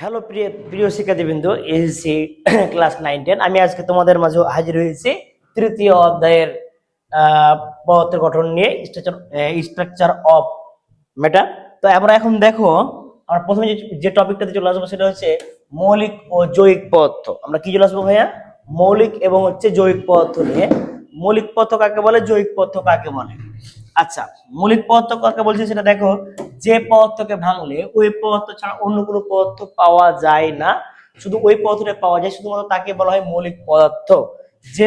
Hello প্রিয় প্রিয় শিক্ষার্থীবৃন্দ, এসএসসি ক্লাস 9-10 আমি আজকে তোমাদের মাঝে হাজির হয়েছি তৃতীয় অধ্যায়ের পদার্থের গঠন নিয়ে, স্ট্রাকচার অফ ম্যাটার। তো আমরা এখন দেখো, আমরা প্রথমে যে টপিকটাতে চলে আসবো সেটা হচ্ছে মৌলিক ও জৈবিক পদার্থ। আমরা কি চলে আসবো ভাইয়া? মৌলিক এবং জৈবিক পদার্থ নিয়ে। মৌলিক পদার্থ কাকে বলে, জৈবিক পদার্থ কাকে বলে? আচ্ছা, মৌলিক পদার্থ কাকে বলছে সেটা দেখো, যে পদার্থকে ভাঙলে ওই পদার্থ ছাড়া অন্য কোনো পদার্থ পাওয়া যায় না, শুধু ওই পদার্থটা পাওয়া যায়, শুধুমাত্র তাকে বলা হয় মৌলিক পদার্থ। যে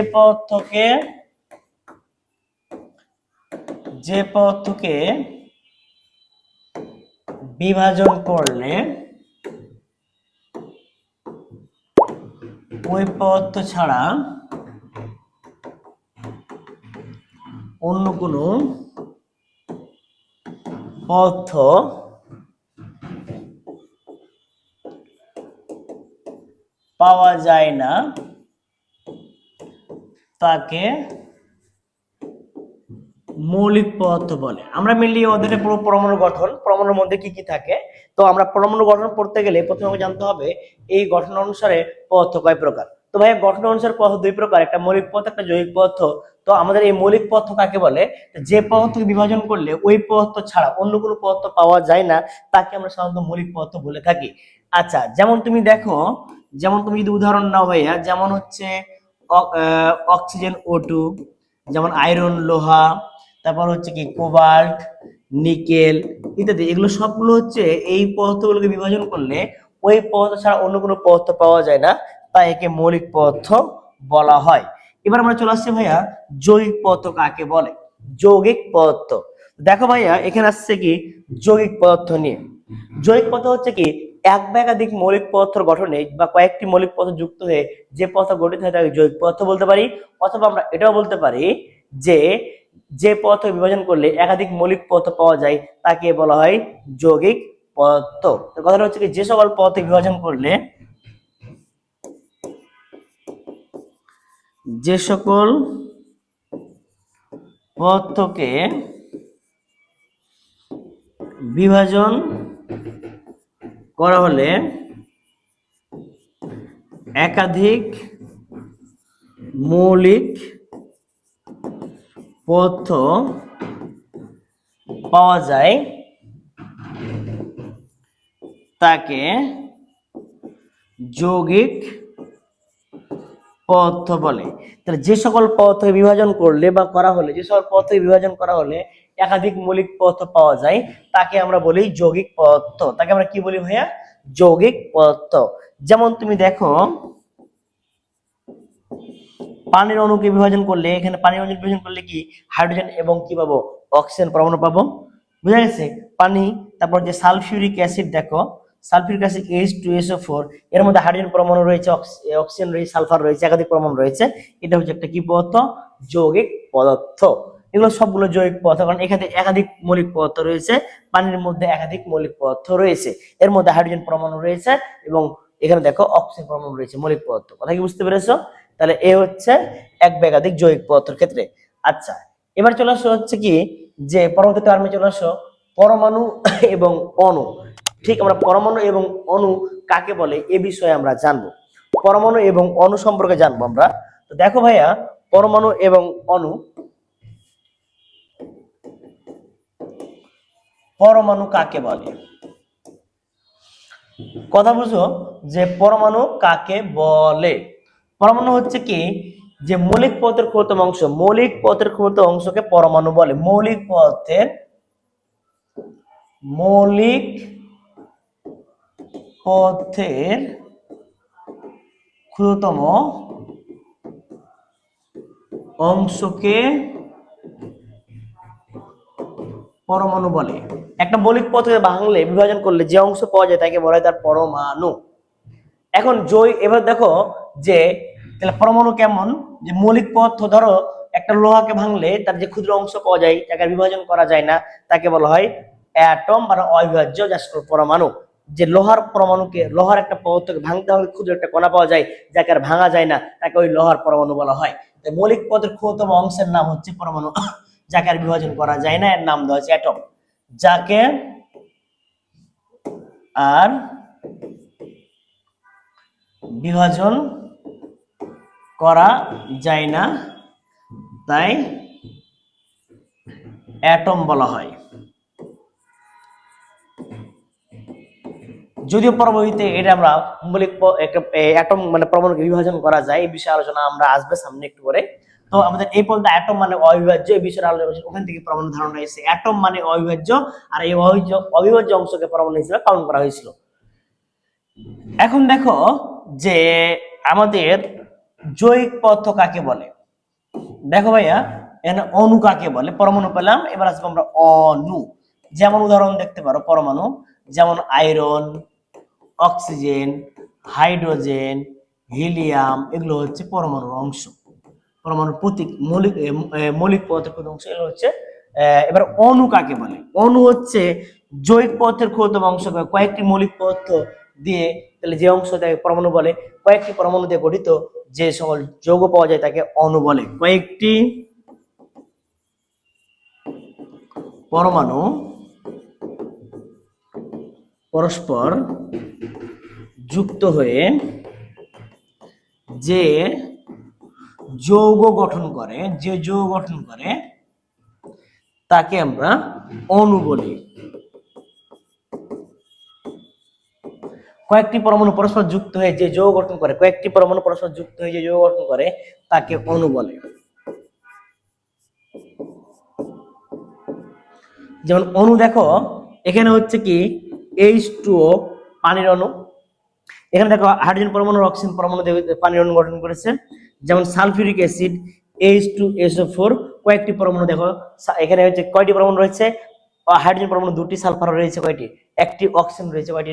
পদার্থকে বিভাজন করলে ওই পদার্থ ছাড়া অন্য কোনো পদার্থ পাওয়া যায় না, তাকে মৌলিক পদার্থ বলে। আমরা মেনলি ওদের পুরো পরমাণু গঠন, পরমাণুর মধ্যে কি কি থাকে। তো আমরা পরমাণু গঠন পড়তে গেলে প্রথমে আমাকে জানতে হবে এই গঠন অনুসারে পদার্থ কয় প্রকার। তো ভাই গঠন অনুসারে পদার্থ দুই প্রকার, একটা মৌলিক পদার্থ, একটা জৈবিক পদার্থ। তো আমাদের এই মৌলিক পদার্থ কাকে বলে? যে পদার্থকে বিভাজন করলে ওই পদার্থ ছাড়া অন্য কোনো পদার্থ পাওয়া যায় না, তাকে আমরা সাধারণত মৌলিক পদার্থ বলে থাকি। আচ্ছা, যেমন তুমি দেখো, যেমন তুমি যদি উদাহরণ নাও ভাইয়া, যেমন হচ্ছে অক্সিজেন O2, যেমন আয়রন লোহা, তারপর হচ্ছে কি কোবাল্ট, নিকেল ইত্যাদি, এগুলো সবগুলো হচ্ছে এই পদার্থগুলোকে বিভাজন করলে ওই পদার্থ ছাড়া অন্য কোনো পদার্থ পাওয়া যায় না, তাই একে মৌলিক পদার্থ বলা হয়। এবার আমরা চলে আসছি ভাইয়া যৌগিক পদার্থ কাকে বলে। যৌগিক পদার্থ দেখো ভাইয়া, এখানে আসছে কি যৌগিক পদার্থ নিয়ে। যৌগিক পদার্থ হচ্ছে কি এক বা একাধিক মৌলিক পদার্থের গঠনে বা কয়েকটি মৌলিক পদার্থ যুক্ত হয়ে যে পদার্থ গঠিত হয় তাকে যৌগিক পদার্থ বলতে পারি। অথবা আমরা এটাও বলতে পারি যে যে পদার্থ বিভাজন করলে একাধিক মৌলিক পদার্থ পাওয়া যায় তাকে বলা হয় যৌগিক পদার্থ। কথাটা হচ্ছে কি যে সকল পদার্থ বিভাজন করলে, যে সকল পদার্থকে বিভাজন করা হলে একাধিক মৌলিক পদার্থ পাওয়া যায় তাকে যৌগিক পদার্থ বলে। তাহলে যে সকল পদার্থ বিভাজন করলে বা করা হলে, যে সকল পদার্থ বিভাজন করা হলে একাধিক মৌলিক পদার্থ পাওয়া যায় তাকে আমরা বলি যৌগিক পদার্থ। তাকে আমরা কি বলি ভাইয়া? যৌগিক পদার্থ। যেমন তুমি দেখো, পানির অণুকে বিভাজন করলে, এখানে পানির অণু বিভাজন করলে কি হাইড্রোজেন এবং কি পাবো? অক্সিজেন পরমাণু পাবো। বুঝা গেছে? পানি, তারপর যে সালফিউরিক অ্যাসিড, দেখো সালফিউরিক অ্যাসিড H2SO4, এর মধ্যে হাইড্রোজেন পরমাণু রয়েছে, অক্সিজেন রয়েছে, সালফার রয়েছে, একাধিক পরমাণু রয়েছে। এটা হচ্ছে একটা কি পদার্থ? যৌগিক পদার্থ। এগুলো সবগুলো যৌগিক পদার্থ, কারণ এখানে একাধিক মৌলিক পদার্থ রয়েছে, পানির মধ্যে একাধিক মৌলিক পদার্থ রয়েছে, এর মধ্যে হাইড্রোজেন পরমাণু রয়েছে এবং এখানে দেখো অক্সিজেন পরমাণু রয়েছে, মৌলিক পদার্থ। কথা কি বুঝতে পেরেছো? তাহলে এ হচ্ছে এক বা একাধিক যৌগিক পদার্থের ক্ষেত্রে। আচ্ছা, এবার চলে আসো হচ্ছে কি যে পরবর্তী টার্মে চলে আসো পরমাণু এবং অণু। ঠিক, আমরা পরমাণু এবং অণু কাকে বলে এ বিষয়ে আমরা জানবো, পরমাণু এবং অণু সম্পর্কে জানবো আমরা। তো দেখো ভাইয়া, পরমাণু এবং অণু, পরমাণু কাকে বলে? কথা বুঝো যে পরমাণু কাকে বলে। পরমাণু হচ্ছে কি যে মৌলিক পদার্থের ক্ষুদ্রতম অংশ, মৌলিক পদার্থের ক্ষুদ্রতম অংশকে পরমাণু বলে। মৌলিক পদার্থের ক্ষুদ্রতম অংশকে পরমাণু বলে। একটা মৌলিক পদার্থকে ভাঙলে, বিভাজন করলে যে অংশ পাওয়া যায় তাকে বলা হয় তার পরমাণু। এখন এবার দেখো যে তাহলে পরমাণু কেমন, যে মৌলিক পদার্থ, ধরো একটা লোহাকে ভাঙলে তার যে ক্ষুদ্র অংশ পাওয়া যায়, যাকে বিভাজন করা যায় না, তাকে বলা হয় অ্যাটম বা অবিভাজ্য, যা পরমাণু। যে লোহার পরমাণুকে, লোহার একটা পদার্থকে ভাঙতে হলে ক্ষুদ্র একটা কণা পাওয়া যায়, যাকে আর ভাঙা যায় না, তাকে ওই লোহার পরমাণু বলা হয়। তাই মৌলিক পদার্থের ক্ষুদ্রতম অংশের নাম হচ্ছে পরমাণু, যাকে আর বিভাজন করা যায় না, এর নাম দেওয়া হচ্ছে অ্যাটম। যাকে আর বিভাজন করা যায় না, তাই অ্যাটম বলা হয়। যদিও পরবর্তীতে এটা আমরা মৌলিক অ্যাটম মানে পরমাণুকে বিভাজন করা যায়, এই বিষয়ে আলোচনা আমরা আসবে সামনে একটু পরে। তো আমাদের এই পর্যন্ত অ্যাটম মানে অবিভাজ্য এই বিষয়ে আলোচনা, ওখান থেকে পরমাণু ধারণা এসেছে অ্যাটম মানে অবিভাজ্য, আর এই অবিভাজ্য অংশকে পরমাণু হিসেবে কাউন্ট করা হয়েছিল। এখন দেখো যে আমাদের জৈবিক পদার্থ কাকে বলে। দেখো ভাইয়া এখানে অণু কাকে বলে, পরমাণু পেলাম, এবার আসবো আমরা অণু। যেমন উদাহরণ দেখতে পারো পরমাণু, যেমন আয়রন, অক্সিজেন, হাইড্রোজেন, হিলিয়াম, এগুলো হচ্ছে পরমাণুর অংশ, পরমাণুর প্রতীক, মৌলিক পদার্থের অংশ, এগুলো হচ্ছে। এবার অণু কাকে বলে, অণু হচ্ছে জৈবিক পদার্থের ক্ষুদ্রতম অংশ, কয়েকটি মৌলিক পদার্থ দিয়ে, তাহলে যে অংশ তাকে পরমাণু বলে, কয়েকটি পরমাণু দিয়ে গঠিত যে সকল যৌগ পাওয়া যায় তাকে অণু বলে। কয়েকটি পরমাণু পরস্পর যুক্ত হয়ে যে যৌগ গঠন করে, তাকে আমরা অণু বলি। কয়েকটি পরমাণু পরস্পর যুক্ত হয়ে যে যৌগ গঠন করে, তাকে অণু বলে। যেমন অণু দেখো এখানে হচ্ছে কি H2O পানির অণু, এখানে দেখো হাইড্রোজেন পরমাণু, অক্সিজেন পরমাণু পানির অণু গঠন করেছে। যেমন সালফিউরিক অ্যাসিড H2SO4, কয়েকটি পরমাণু দেখো এখানে হচ্ছে কয়টি পরমাণু রয়েছে, হাইড্রোজেন পরমাণু দুটি, সালফার রয়েছে কয়টি, একটি, অক্সিজেন রয়েছে কয়টি,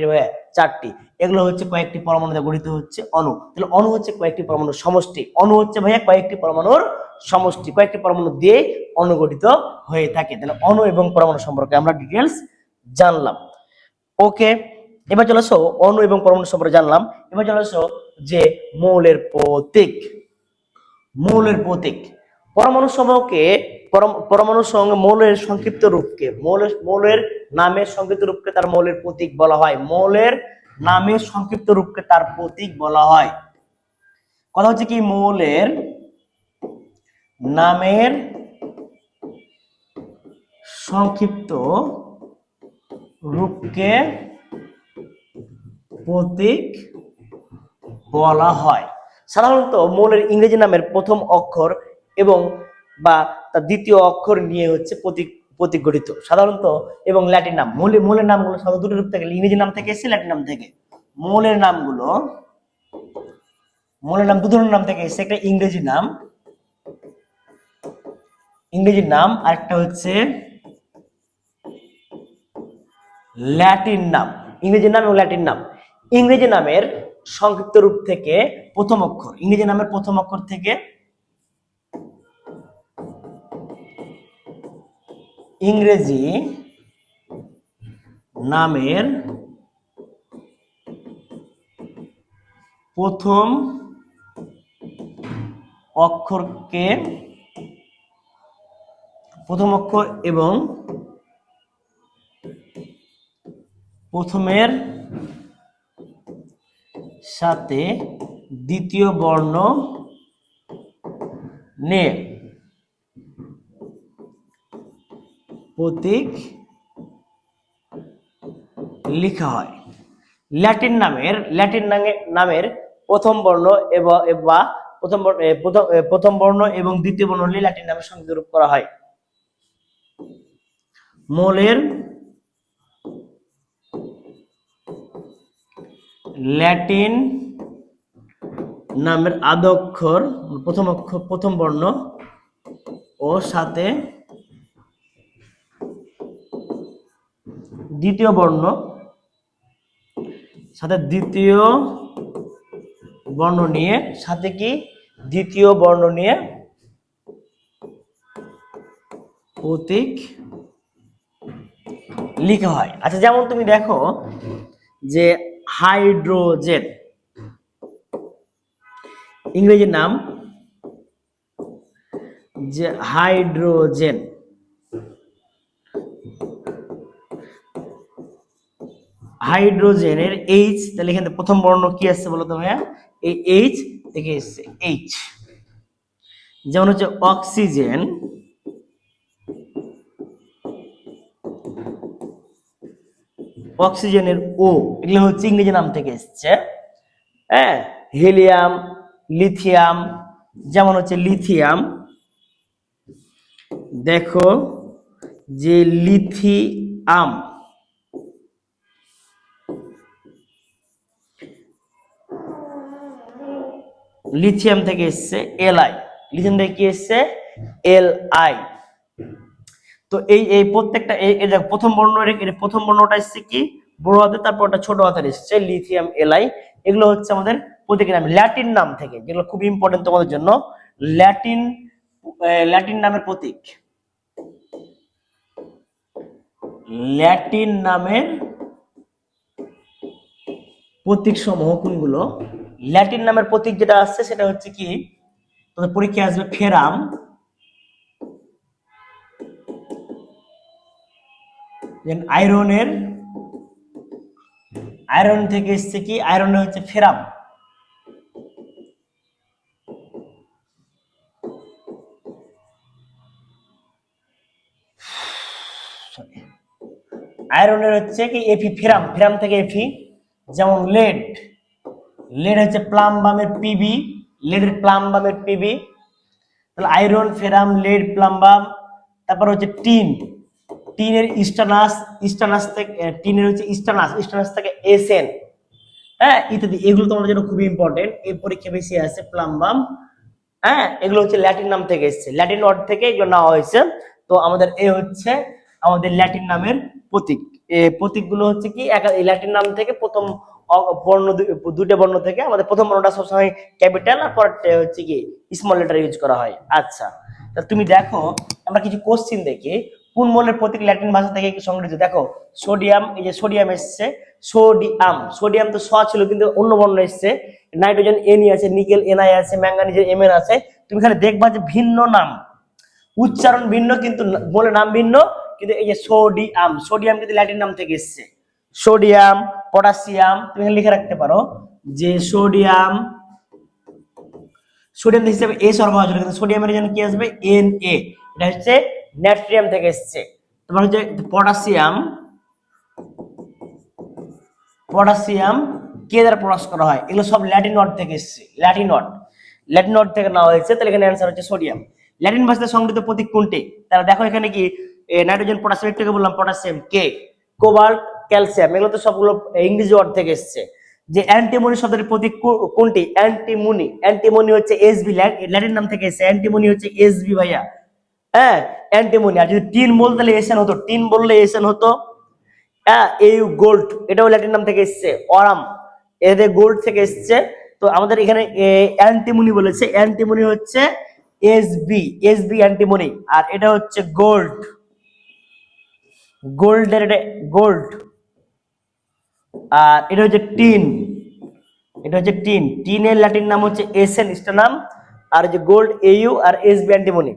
চারটি। এগুলো হচ্ছে কয়েকটি পরমাণু দিয়ে গঠিত হচ্ছে অণু। তাহলে অণু হচ্ছে কয়েকটি পরমাণুর সমষ্টি, অণু হচ্ছে ভাইয়া কয়েকটি পরমাণুর সমষ্টি, কয়েকটি পরমাণু দিয়ে অণু গঠিত হয়ে থাকে। তাহলে অণু এবং পরমাণু সম্পর্কে আমরা ডিটেলস জানলাম। ওকে, এবার চলে আসো অণু এবং পরমাণু সম্পর্কে জানলাম, এবার চলে আসো যে মৌলের প্রতীক। পরমাণুর সঙ্গে মৌলের সংক্ষিপ্ত রূপকে, মৌলের নামের সংক্ষিপ্ত রূপকে তার মৌলের প্রতীক বলা হয়। মৌলের নামের সংক্ষিপ্ত রূপকে তার প্রতীক বলা হয়। কথা হচ্ছে কি মৌলের নামের সংক্ষিপ্ত রূপকে প্রতীক বলা হয়। সাধারণত মৌলের ইংরেজি নামের প্রথম অক্ষর এবং বা তার দ্বিতীয় অক্ষর নিয়ে হচ্ছে প্রতীক গঠিত সাধারণত, এবং ল্যাটিন নাম। মৌলের নামগুলো সাধারণত দুটো রূপ থেকে, ইংরেজি নাম থেকে এসেছে, ল্যাটিন নাম থেকে। মৌলের নাম দু ধরনের নাম থেকে এসেছে, একটা ইংরেজি নাম, আরেকটা হচ্ছে ল্যাটিন নাম। ইংরেজি নাম এবং ল্যাটিন নাম। ইংরেজি নামের সংক্ষিপ্ত রূপ থেকে প্রথম অক্ষর, ইংরেজি নামের প্রথম অক্ষর থেকে ইংরেজি নামের প্রথম অক্ষর এবং প্রথমের সাথে দ্বিতীয় বর্ণ নিয়ে প্রতীক লেখা হয়। ল্যাটিন নামের প্রথম বর্ণ বা প্রথম বর্ণ এবং দ্বিতীয় বর্ণ নিয়ে ল্যাটিন নামের সংক্ষিপ্ত রূপ করা হয়। মৌলের ল্যাটিন নামের আদ্য অক্ষর প্রথম বর্ণ ও সাথে দ্বিতীয় বর্ণ নিয়ে প্রতীক লেখা হয়। আচ্ছা, যেমন তুমি দেখো যে হাইড্রোজেন, ইংরেজি নাম যে হাইড্রোজেনের এইচ, তাহলে এখানে প্রথম বর্ণ কি আসছে বলো তো ভাইয়া? এই এইচ থেকে এসছে এইচ। যেমন হচ্ছে অক্সিজেন, অক্সিজেনের ও, এগুলো হচ্ছে ইংরেজি নাম থেকে এসছে। হ্যাঁ, হিলিয়াম, লিথিয়াম, যেমন হচ্ছে লিথিয়াম, দেখো যে লিথিয়াম, লিথিয়াম থেকে এসছে এলআই, লিথিয়াম থেকে কি এসছে? এলআই। তো এই এই প্রত্যেকটা এই দেখো প্রথম বর্ণ, প্রথম বর্ণটা এসছে কি বড় হাতে, তারপর ওটা ছোট হাতের এসছে লিথিয়াম এলআই। এগুলো হচ্ছে আমাদের প্রতীকের নাম, ল্যাটিন নাম থেকে, যেগুলো খুব ইম্পর্টেন্ট তোমাদের জন্য। ল্যাটিন ল্যাটিন নামের প্রতীক, ল্যাটিন নামের প্রতীক সমূহ কোনগুলো? ল্যাটিন নামের প্রতীক যেটা আসছে সেটা হচ্ছে কি, তোমাদের পরীক্ষায় আসবে ফেরাম, আয়রনের, আয়রন থেকে এসছে কি, আয়রনের হচ্ছে ফেরাম। আয়রনের হচ্ছে কি এফি, ফেরাম, ফেরাম থেকে এফি। যেমন লেড, লেড হচ্ছে প্লাম্বামের পিবি, লেডের প্লাম্বামের পিবি। তাহলে আয়রন, ফেরাম, লেড, প্লাম্বাম। তারপর হচ্ছে টিন, টিনের ইস্টানাস, ইস্টানাস থেকে টিনের হচ্ছে ইস্টানাস, ইস্টানাস থেকে এসএন। হ্যাঁ, ইত্যাদি। এগুলো তোমাদের জন্য খুবই ইম্পর্টেন্ট, এই পরীক্ষা বেশি আছে প্লাম্বাম। হ্যাঁ, এগুলো হচ্ছে ল্যাটিন নাম থেকে এসেছে, ল্যাটিন ওয়ার্ড থেকে এগুলো নেওয়া হয়েছে। তো আমাদের এ হচ্ছে আমাদের ল্যাটিন নামের প্রতীক। এই প্রতীকগুলো হচ্ছে কি ল্যাটিন নাম থেকে প্রথম বর্ণ, দুটো বর্ণ থেকে আমাদের প্রথম বর্ণটা সবসময় ক্যাপিটাল, আর পরেরটা হচ্ছে কি স্মল লেটার ইউজ করা হয়। আচ্ছা, তা তুমি দেখো আমরা কিছু কোশ্চিন দেখি, কোন মৌলের প্রতীক ল্যাটিন ভাষা থেকে সংগৃহীত। দেখো সোডিয়াম, এই যে সোডিয়াম এসছে, সোডিয়াম, সোডিয়াম তো স ছিল কিন্তু অন্য বর্ণ এসছে। নাইট্রোজেন এন আছে, নিকেল এনআই আছে, ম্যাঙ্গানিজের এমএন আছে। তুমি খালি দেখবা যে ভিন্ন নাম, উচ্চারণ ভিন্ন কিন্তু বলে নাম ভিন্ন। কিন্তু এই যে সোডিয়াম, সোডিয়াম কিন্তু ল্যাটিন নাম থেকে এসছে। সোডিয়াম, পটাশিয়াম, তুমি লিখে রাখতে পারো যে সোডিয়াম, সোডিয়াম হিসেবে এ সরবরাহ হয়েছিল, কিন্তু সোডিয়ামের জন্য কি আসবে এন এ, এটা হচ্ছে নাট্রিয়াম থেকে এসছে। তোমার হচ্ছে পটাশিয়াম, পটাশিয়াম কে দ্বারা প্রকাশ করা হয়? এগুলো সব ল্যাটিন ওয়ার্ড থেকে এসছে, ল্যাটিন ওয়ার্ড, ল্যাটিন ওয়ার্ড থেকে নেওয়া হয়েছে। তাহলে এখানে অ্যান্সার হচ্ছে সোডিয়াম। ল্যাটিন ভাষাতে সংগৃহীত প্রতীক কোনটি? তাহলে দেখো এখানে কি নাইট্রোজেন, পটাশিয়াম, একটু বললাম পটাশিয়াম কে, কোবাল্ট, ক্যালসিয়াম, এগুলো তো সবগুলো ইংরেজি ওয়ার্ড থেকে এসছে। যে অ্যান্টিমনি শব্দের প্রতীক কোনটি? অ্যান্টিমনি, অ্যান্টিমনি হচ্ছে এসবি, ল্যাটিন নাম থেকে এসছে, অ্যান্টিমনি হচ্ছে এসবি ভাইয়া। হ্যাঁ, অ্যান্টিমনি। আর যদি টিন বল তাহলে এসএন হতো, টিন বললে এসএন হতো। হ্যাঁ, এই গোল্ড, এটাও ল্যাটিন নাম থেকে এসছে, অরাম, এদের গোল্ড থেকে এসছে। তো আমাদের এখানে অ্যান্টিমনি বলেছে, অ্যান্টিমনি হচ্ছে এসবি, এসবি অ্যান্টিমনি। আর এটা হচ্ছে গোল্ড, গোল্ডের এটা গোল্ড। আর এটা হচ্ছে টিন, এটা হচ্ছে টিন, টিনের ল্যাটিন নাম হচ্ছে এসএন স্টানাম। আর যে গোল্ড এইউ, আর এসবি অ্যান্টিমনি।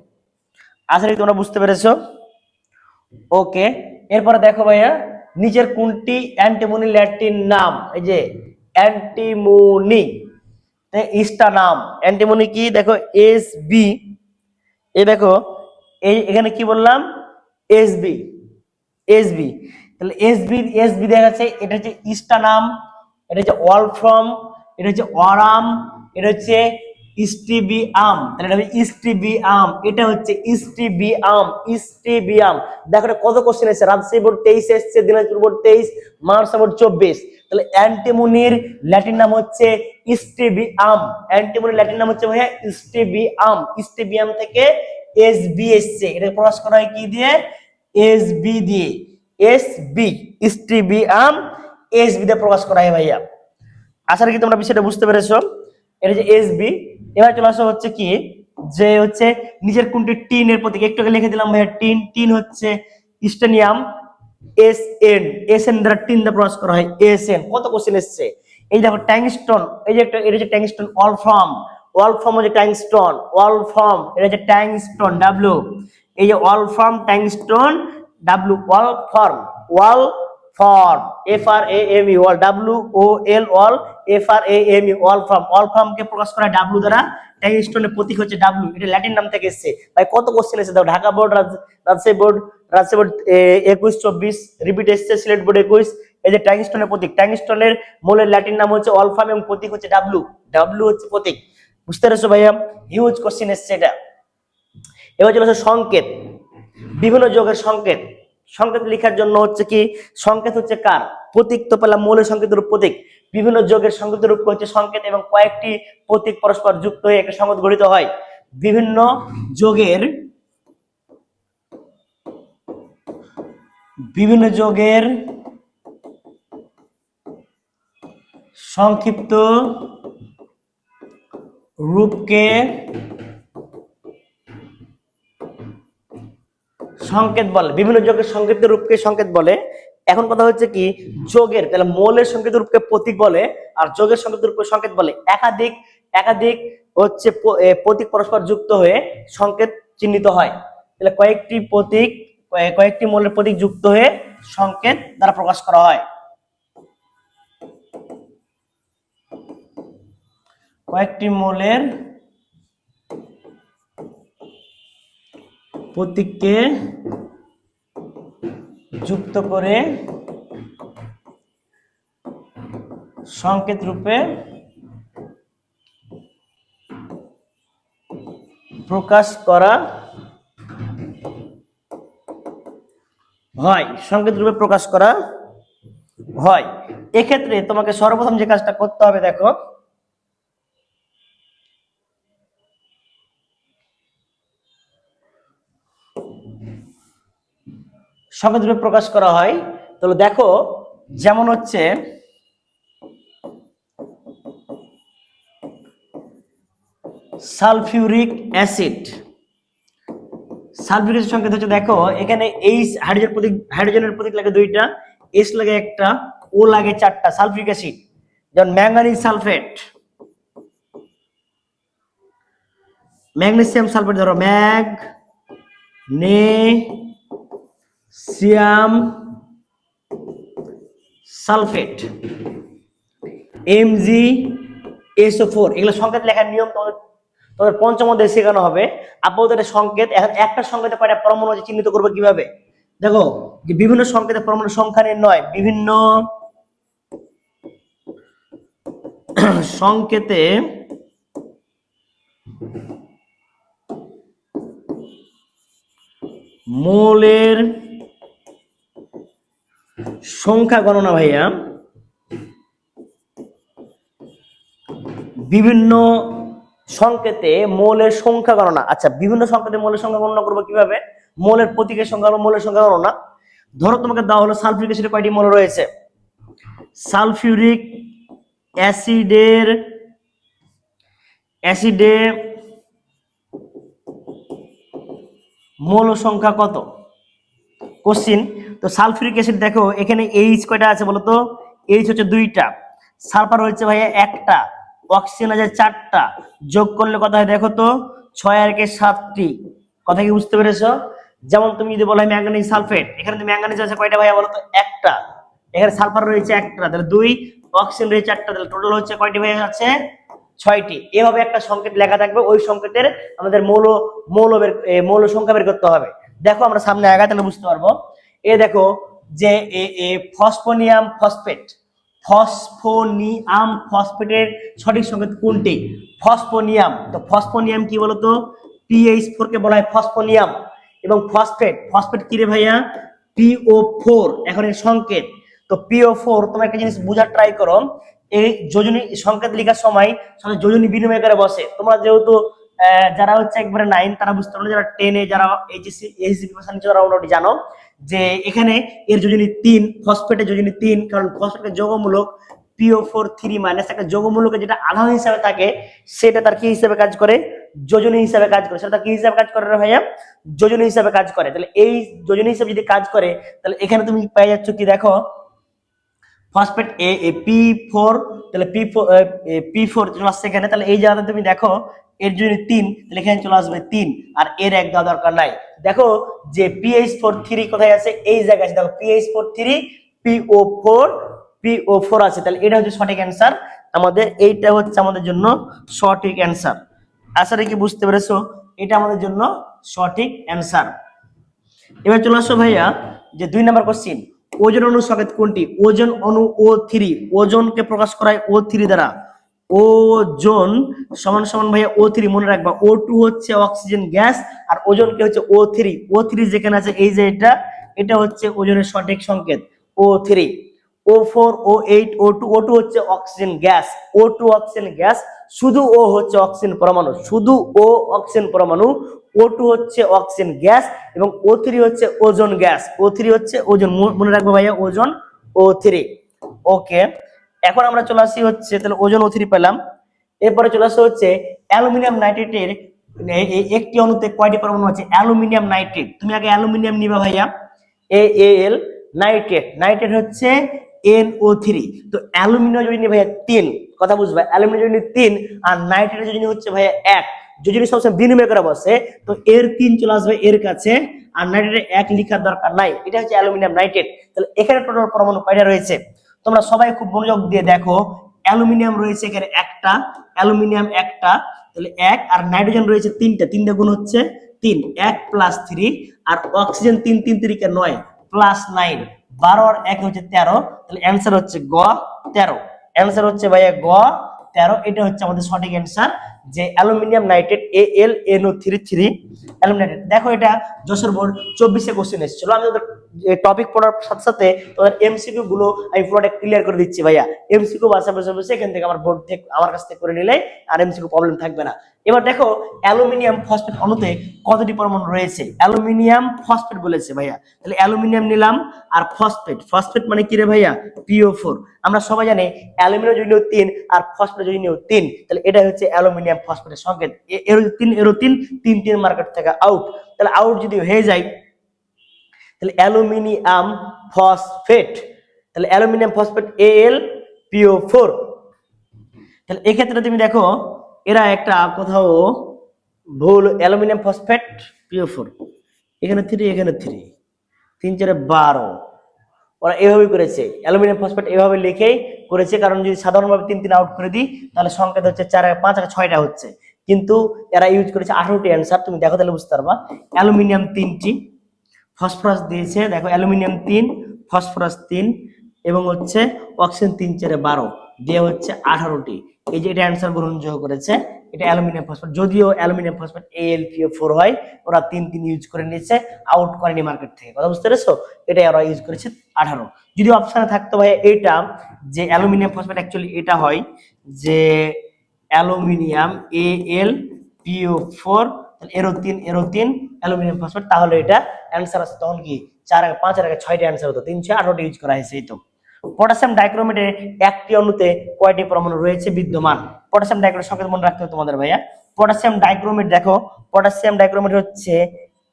আশা করি তোমরা বুঝতে পেরেছো। ওকে, এরপরে দেখো ভাইয়া নিচের কোনটি অ্যান্টিমনি ল্যাটিন নাম? এই যে অ্যান্টিমনি ইস্টা নাম, অ্যান্টিমনি কি দেখো এস বি, এই দেখো এই এখানে কি বললাম এস বি, এস বি। তাহলে এস বি, এস বি দেখা যাচ্ছে, এটা হচ্ছে ইস্টা নাম, এটা হচ্ছে ওয়ালফ্রম, এটা হচ্ছে অরাম, এটা হচ্ছে স্টিবিয়াম, তাহলে এটা হবে স্টিবিয়াম, এটা হচ্ছে স্টিবিয়াম, স্টিবিয়াম। দেখো কত কোশ্চেন এসেছে, রাজশাহী বোর্ড 23 এসেছে, দিনাজপুর বোর্ড 23, মার্চ বোর্ড 24। তাহলে অ্যান্টিমনির ল্যাটিন নাম হচ্ছে স্টিবিয়াম, অ্যান্টিমনির ল্যাটিন নাম হচ্ছে ভাইয়া স্টিবিয়াম। স্টিবিয়াম থেকে এসবি এসছে, এটা প্রকাশ করা হয় কি দিয়ে? এসবি দিয়ে, এসবি, স্টিবিয়াম এসবি দিয়ে প্রকাশ করা হয় ভাইয়া। আশা করি তোমরা বিষয়টা বুঝতে পেরেছো। এটা যে এসবি। এবার চলে আসা হচ্ছে কি, যে হচ্ছে নিচের কোনটি টিনের প্রতীক? একটু আগে লিখে দিলাম ভাইয়া টিন, টিন হচ্ছে স্টেনিয়াম, এস এন, এস এন দ্বারা টিন দ্বারা প্রকাশ করা হয় এস এন। কত কোশ্চেন এসছে, এই দেখো ট্যাংস্টন, এই যে একটা, এটা হচ্ছে ট্যাংস্টন, ওয়ালফ্রম, ওয়ালফ্রম হচ্ছে ট্যাংস্টন, ওয়ালফ্রম, এটা হচ্ছে ট্যাংস্টন ডাব্লিউ, এই যে ওয়ালফ্রম ট্যাংস্টন ডাব্লিউ, ওয়ালফ্রম, ওয়াল ফর্ম, FRAME ওয়াল, WOL FRAME ওয়াল ফর্মকে প্রকাশ করা W দ্বারা, ট্যাংস্টনের প্রতীক হচ্ছে W, এটা ল্যাটিন নাম থেকে এসেছে। ভাই কত কোশ্চেন এসেছে দাও, Dhaka board, Rajshahi board 21-24 repeat এসেছে, সিলেট বোর্ড 21। এই যে ট্যাংস্টনের প্রতীক, ট্যাংস্টনের মূলের ল্যাটিন নাম হচ্ছে ওয়ালফ্রাম এবং প্রতীক হচ্ছে W হচ্ছে প্রতীক। বুঝতে পেরেছো ভাইয়া? হিউজ কোশ্চেন এসেছে এটা। এবার চলে আসে সংকেত, বিভিন্ন যৌগের সংকেত। সংকেত লেখার জন্য হচ্ছে কি, সংকেত হচ্ছে কার? প্রতীক তো পেলাম, মৌলের সংকেত রূপ প্রতীক। বিভিন্ন যৌগের সংকেত রূপ হচ্ছে সংকেত এবং কয়েকটি প্রতীক পরস্পর যুক্ত হয়ে একটা সংকেত গঠিত হয়। বিভিন্ন যৌগের সংক্ষিপ্ত রূপকে সংকেত বলে, বিভিন্ন যৌগের সংক্ষিপ্ত রূপকে সংকেত বলে। এখন কথা হচ্ছে কি, যোগের, তাহলে মৌলের সংকেত রূপকে প্রতীক বলে আর যোগের সংকেত রূপকে সংকেত বলে। একাধিক হচ্ছে প্রতীক পরস্পর যুক্ত হয়ে সংকেত চিহ্নিত হয়। তাহলে কয়েকটি মৌলের প্রতীক যুক্ত হয়ে সংকেত দ্বারা প্রকাশ করা হয়। কয়েকটি মৌলের প্রতীককে যুক্ত করে সংকেত রূপে প্রকাশ করা হয়, সংকেত রূপে প্রকাশ করা হয়। এক্ষেত্রে তোমাকে সর্বপ্রথম যে কাজটা করতে হবে, দেখো সংকেত রূপে প্রকাশ করা হয়। তাহলে দেখো, যেমন হচ্ছে সালফিউরিক অ্যাসিড, সালফিউরিক অ্যাসিড সংকেত হচ্ছে, দেখো এখানে এইচ, হাইড্রোজেনের প্রতীক লাগে 2টা, এস লাগে 1টা, ও লাগে 4টা। সালফিউরিক অ্যাসিড, যেমন ম্যাঙ্গানিজ সালফেট, ম্যাগনেসিয়াম সালফেট, ধরো ম্যাগনেসিয়াম সালফেট, MgSO4। এগুলো সংকেত লেখার নিয়ম তোমাদের পঞ্চম অধ্যায়ে শেখানো হবে। আপাতত এটা সংকেত। এখন একটা সংকেতে কয়টা পরমাণু আছে চিহ্নিত করবে কিভাবে? দেখো, যে বিভিন্ন সংকেতে পরমাণু সংখ্যা নির্ণয়, বিভিন্ন সংকেতে মৌলের সংখ্যা গণনা, ভাইয়া বিভিন্ন সংকেতে মৌলের সংখ্যা গণনা। আচ্ছা, বিভিন্ন সংকেতে মৌলের সংখ্যা গণনা করবো কিভাবে? মৌলের প্রতীকের সংখ্যা হলো মৌলের সংখ্যা গণনা। ধরো তোমাকে দেওয়া হলো সালফিউরিক অ্যাসিডে কয়টি মৌল রয়েছে। সালফিউরিক অ্যাসিডে মৌল সংখ্যা কত? কোশ্চিন। তো সালফিউরিক অ্যাসিড দেখো এখানে এইচ কয়টা আছে বলো তো? এইচ হচ্ছে 2টা, সালফার হচ্ছে ভাইয়া 1টা, অক্সিজেন আছে 4টা, যোগ করলে কত হয় দেখো তো? 6 আর 1 7টি। কথা কি বুঝতে পেরেছো? যেমন তুমি যদি বলো ম্যাঙ্গানিজ সালফেট, এখানে তো ম্যাঙ্গানিজ আছে কয়টা ভাইয়া বলো তো? 1টা। এখানে সালফার রয়েছে 1টা, তাহলে 2, অক্সিজেন রয়েছে 4টা, তাহলে টোটাল হচ্ছে কয়টি ভাইয়া আছে? 6টি। এভাবে একটা সংকেত লেখা থাকবে, ওই সংকেতের আমাদের মৌল সংখ্যা বের করতে হবে। দেখো আমরা সামনে আগাই তাহলে বুঝতে পারবো। এ দেখো যে ফসফোনিয়াম সঠিক সংকেত কোনটি? ফসফোনিয়াম। তো ফসফোনিয়াম কি বলতো? PH4 কে বলা হয় ফসফোনিয়াম। এবং ফসফেট কি রে ভাইয়া? PO4। এখন এর সংকেত, তো PO4 তোমরা একটা জিনিস বোঝার ট্রাই করো, এই যোজনী সংকেত লেখার সময় যোজনী বিনিময় করে বসে। তোমরা যেহেতু যারা হচ্ছে একবারে 9 তারা বুঝতে পারো, যারা 10-এ যারা এইচএসসি যারা অলরেডি জানো যে এখানে এর যোজনী 3, ফসফেটের যোজনী 3, কারণ ফসফেটের যৌগমূলক PO4 3- একটা যৌগমূলকে যেটা আধান হিসাবে থাকে সেটা তার কি হিসাবে কাজ করে? যোজনী হিসাবে কাজ করে। সেটা কি হিসাবে কাজ করে রে ভাইয়া? যোজনী হিসাবে কাজ করে। তাহলে এই যোজনী হিসাবে যদি কাজ করে, তাহলে এখানে তুমি পেয়ে যাচ্ছ কি দেখো, ফসফেট P4, তাহলে P4 চলে আসছে এখানে। তাহলে এই জায়গাতে তুমি দেখো এর যদি 3, তাহলে এখানে চলে আসবে 3, আর এর 1 দেওয়া দরকার নাই। দেখো যে PH43 কোথায় আছে? এই জায়গায় আছে। দেখো PH43 PO4 PO4 আছে, তাহলে এটা হচ্ছে সঠিক অ্যান্সার আমাদের, এইটা হচ্ছে আমাদের জন্য সঠিক অ্যান্সার। আশা কি বুঝতে পেরেছো, এটা আমাদের জন্য সঠিক অ্যান্সার। এবার চলে আসো ভাইয়া যে 2 নাম্বার কোশ্চিন, ওজন অণু সংকেত কোনটি? ওজন অণু O3, ওজনকে প্রকাশ করায় O3 দ্বারা। ওজন সমান সমান ভাইয়া O3, মনে রাখবা O2 হচ্ছে অক্সিজেন গ্যাস আর ওজনকে হচ্ছে O3, O3 যেখানে আছে এই যে এটা হচ্ছে ওজনের সঠিক সংকেত O3। O4 O8 O2, O2 হচ্ছে oxygen gas, O2 oxygen gas, শুধু O হচ্ছে অক্সিজেন পরমাণু, শুধু O অক্সিজেন পরমাণু, O2 হচ্ছে অক্সিজেন গ্যাস এবং O3 হচ্ছে ওজন গ্যাস, O3 হচ্ছে ওজন, মনে রাখবো ভাইয়া ওজন O3। ওকে, এখন আমরা চলে আসি হচ্ছে তাহলে ওজন O3 পেলাম। এরপরে চলে আসা হচ্ছে অ্যালুমিনিয়াম নাইট্রেটের একটি অণুতে কয়টি পরমাণু আছে? অ্যালুমিনিয়াম নাইট্রেট, তুমি আগে অ্যালুমিনিয়াম নিবা ভাইয়া, AL, নাইট্রেট, নাইট্রেট হচ্ছে NO3। তো অ্যালুমিনিয়াম যদি নিই ভাইয়া 3, কথা বুঝবা, অ্যালুমিনিয়াম যদি 3 আর নাইট্রেট যদি হচ্ছে ভাইয়া 1, যদি সবসময় বিনিময় করা বসে তো এর 3 চলে আসবে এর কাছে আর নাইট্রেটের 1 লেখার দরকার নাই, এটা হচ্ছে অ্যালুমিনিয়াম নাইট্রেট। তাহলে এখানে টোটাল পরমাণু কয়টা রয়েছে? তোমরা সবাই খুব মনোযোগ দিয়ে দেখো, অ্যালুমিনিয়াম রয়েছে এখানে একটা, অ্যালুমিনিয়াম একটা, তাহলে 1, আর নাইট্রোজেন রয়েছে 3টা, 3 গুণ হচ্ছে 3, 1 + 3, আর অক্সিজেন 3 3 3 9 + 9, 12 আর 1 হচ্ছে 13, তাহলে অ্যান্সার হচ্ছে গ 13, অ্যান্সার হচ্ছে ভাইয়া গ 13, এটা হচ্ছে আমাদের সঠিক অ্যান্সার যে অ্যালুমিনিয়াম নাইট্রেট AlNO3 অ্যালুমিনিয়াম। দেখো এটা যশোর বোর্ড 24-এ কোশ্চেন এসেছিল, আমি তোদের টপিক পড়ার সাথে সাথে তোদের এমসিকিউ গুলো আমি পুরোটা ক্লিয়ার করে দিচ্ছি ভাইয়া, এমসিকিউ বাসা বসে বসে এখান থেকে আমার বোর্ড থেকে আমার কাছ থেকে করে নিলে আর এমসিকিউ প্রবলেম থাকবে না। এবার দেখো অ্যালুমিনিয়াম ফসফেট অণুতে কতটি পরমাণু রয়েছে? অ্যালুমিনিয়াম ফসফেট বলেছে ভাইয়া, তাহলে অ্যালুমিনিয়াম নিলাম আর ফসফেট, ফসফেট মানে কি রে ভাইয়া? PO4। আমরা সবাই জানি অ্যালুমিনিয়াম যদি নিও 3 আর ফসফেট যদি নিও 3, তাহলে এটা হচ্ছে অ্যালুমিনিয়াম ফসফেটের সংকেত, এরও 3 এরও 3, 3 3 মার্কেট থেকে আউট। তাহলে আউট যদি হয়ে যায় তাহলে অ্যালুমিনিয়াম ফসফেট, তাহলে অ্যালুমিনিয়াম ফসফেট AlPO4। তাহলে এক্ষেত্রে তুমি দেখো এরা একটা কোথাও ভুল, অ্যালুমিনিয়াম ফসফেট PO4, এখানে 3 এখানে 3, 3 4 12, ওরা এভাবে করেছে, অ্যালুমিনিয়াম ফসফেট এভাবে লিখেই করেছে, কারণ যদি সাধারণভাবে 3 3 আউট করে দিই তাহলে সংকেত হচ্ছে 4 5 আর 6টা হচ্ছে, কিন্তু এরা ইউজ করেছে 18টি অ্যান্সার, তুমি দেখো তাহলে বুঝতে পারবা। অ্যালুমিনিয়াম 3টি, ফসফরাস দিয়েছে দেখো অ্যালুমিনিয়াম 3, ফসফরাস 3 এবং হচ্ছে অক্সিজেন 3 4 12 দিয়ে হচ্ছে 18টি, এই যে এটা অ্যান্সার গ্রহণযোগ্য করেছে, এটা অ্যালুমিনিয়াম ফসফেট, যদিও অ্যালুমিনিয়াম ফসফেট AlPO4 হয়, ওরা 3 3 ইউজ করে নিয়েছে, আউট করেনি মার্কেট থেকে, কথা বুঝতে পেরেছো, এটা ওরা ইউজ করেছে 18। যদি অপশনে থাকতো ভাই এটা যে অ্যালুমিনিয়াম ফসফেট, অ্যাকচুয়ালি এটা হয় যে অ্যালুমিনিয়াম AlPO4, এরো 3 এরো 3 অ্যালুমিনিয়াম ফসফেট, তাহলে এটা অ্যান্সার আছে তখন কি 4 আর 5 আর 6টা অ্যান্সার হতো, 3 6 18টি ইউজ করা হয়েছে। এই তো পটাশিয়াম ডাইক্রোমেটের একটি অণুতে কয়টি পরমাণু রয়েছে বিদ্যমান? পটাশিয়াম ডাইক্রোমেট সংকেত মনে রাখতে হবে তোমাদের ভাইয়া। পটাশিয়াম ডাইক্রোমেট দেখো, পটাশিয়াম ডাইক্রোমেট হচ্ছে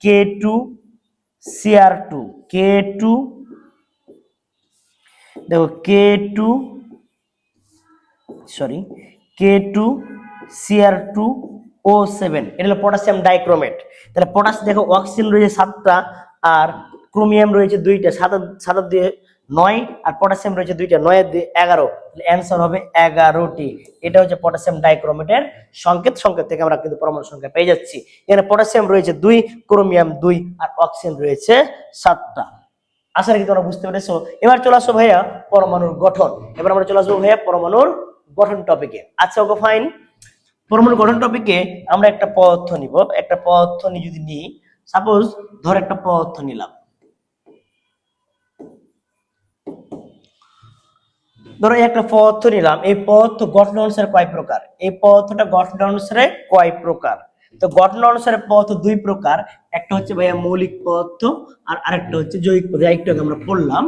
K2Cr2, K2 দেখো K2Cr2O7, এটা হলো পটাশিয়াম ডাইক্রোমেট। তাহলে পটাশ দেখো অক্সিজেন রয়েছে 7টা আর ক্রোমিয়াম রয়েছে 2টা, 7 দিয়ে 9 আর পটাশিয়াম রয়েছে 2টা, 9 দিয়ে 11, তাহলে অ্যান্সার হবে 11টি। এটা হচ্ছে পটাশিয়াম ডাইক্রোমেটের সংকেত, সংকেত থেকে আমরা কিন্তু পরমাণু সংখ্যা পেয়ে যাচ্ছি। এখানে পটাশিয়াম রয়েছে 2, ক্রোমিয়াম 2 আর অক্সিজেন রয়েছে 7টা। আশা রাখি তোমরা বুঝতে পেরেছো। এবার চলে আসো ভাইয়া পরমাণুর গঠন, এবার আমরা চলে আসবো ভাইয়া পরমাণুর গঠন টপিকে। আচ্ছা ওকে ফাইন, পরমাণুর গঠন টপিকে আমরা একটা পদার্থ নিব, একটা পদার্থ যদি নিই, সাপোজ ধর একটা পদার্থ নিলাম, ধরো একটা পদার্থ নিলাম, এই পদার্থ গঠন অনুসারে কয় প্রকার? এই পদার্থটা গঠন অনুসারে কয় প্রকার? তো গঠন অনুসারে পদার্থ 2 প্রকার, একটা হচ্ছে ভাইয়া মৌলিক পদার্থ আর আরেকটা হচ্ছে যৌগিক পদার্থ, একটু আগে আমরা পড়লাম।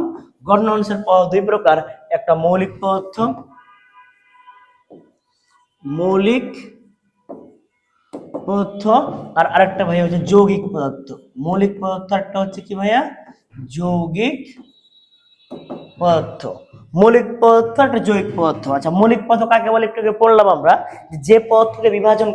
গঠন অনুসারে পদার্থ 2 প্রকার, একটা মৌলিক পদার্থ, মৌলিক পদার্থ আর আরেকটা ভাইয়া হচ্ছে যৌগিক পদার্থ। মৌলিক পদার্থ একটা হচ্ছে কি ভাইয়া? যৌগিক পদার্থ। মৌলিক পদার্থ একটা যৌগিক পদার্থ। আচ্ছা মৌলিক পদার্থ কাকে বলে একটু আগে পড়লাম আমরা, যে পদার্থকে বিভাজন